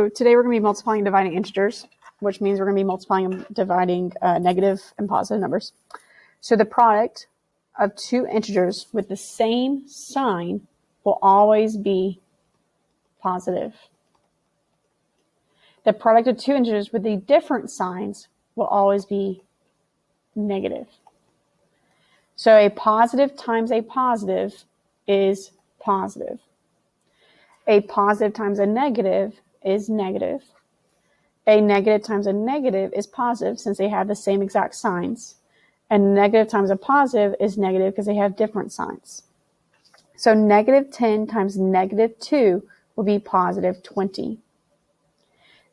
So today we're going to be multiplying and dividing integers, which means we're going to be multiplying and dividing negative and positive numbers. So the product of two integers with the same sign will always be positive. The product of two integers with the different signs will always be negative. So a positive times a positive is positive. A positive times a negative is negative. A negative times a negative is positive since they have the same exact signs. And negative times a positive is negative because they have different signs. So negative 10 times negative 2 will be positive 20.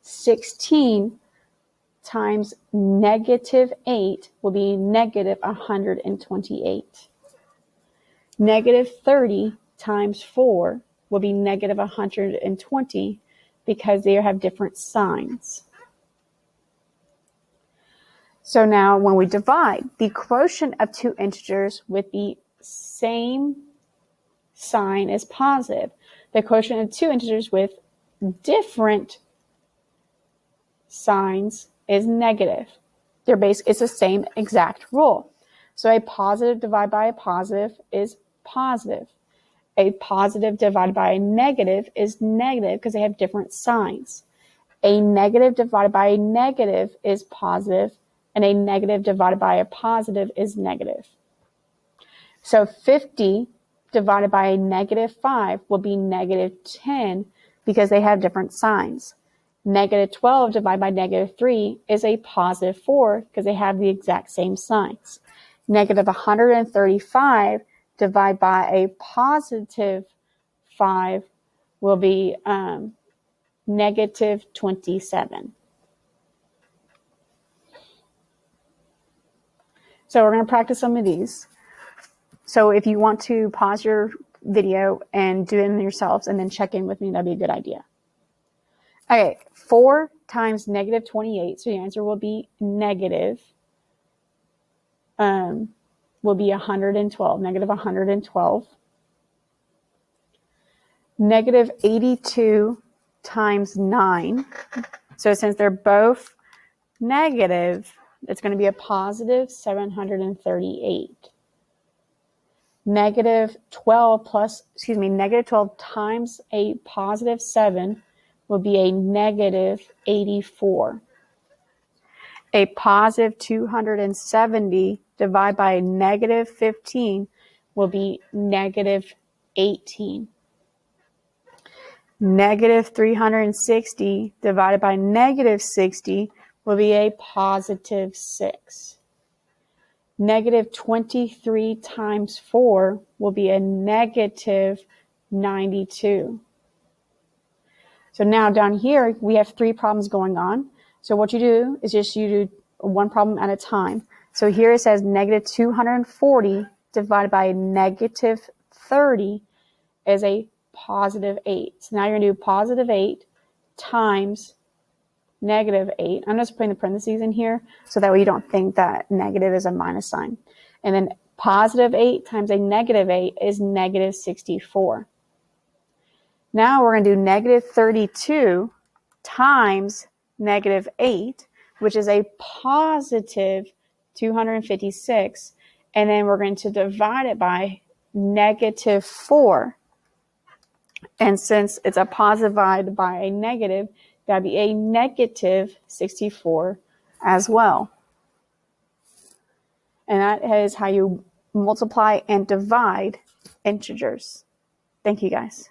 16 times negative 8 will be negative 128. Negative 30 times 4 will be negative 120 because they have different signs. So now when we divide, the quotient of two integers with the same sign is positive. The quotient of two integers with different signs is negative. It's the same exact rule. So a positive divided by a positive is positive. A positive divided by a negative is negative because they have different signs. A negative divided by a negative is positive, and a negative divided by a positive is negative. So 50 divided by a negative 5 will be negative 10 because they have different signs. Negative 12 divided by negative 3 is a positive 4 because they have the exact same signs. Negative 135 divided by a positive 5 will be negative 27. So we're going to practice some of these. So if you want to pause your video and do them yourselves and then check in with me, that'd be a good idea. Okay, 4 times negative 28, so the answer will be negative, will be 112, negative 112. Negative 82 times 9, so since they're both negative, it's going to be a positive 738. Negative 12 times a positive 7 will be a negative 84. A positive 270 divided by a negative 15 will be negative 18. Negative 360 divided by negative 60 will be a positive 6. Negative 23 times 4 will be a negative 92. So now down here, we have 3 problems going on. So what you do is you do one problem at a time. So here it says negative 240 divided by a negative 30 is a positive 8. So now you're going to do positive 8 times negative 8. I'm just putting the parentheses in here so that way you don't think that negative is a minus sign. And then positive 8 times a negative 8 is negative 64. Now we're going to do negative 32 times negative 8, which is a positive 256. And then we're going to divide it by negative 4. And since it's a positive divided by a negative, that'd be a negative 64 as well. And that is how you multiply and divide integers. Thank you, guys.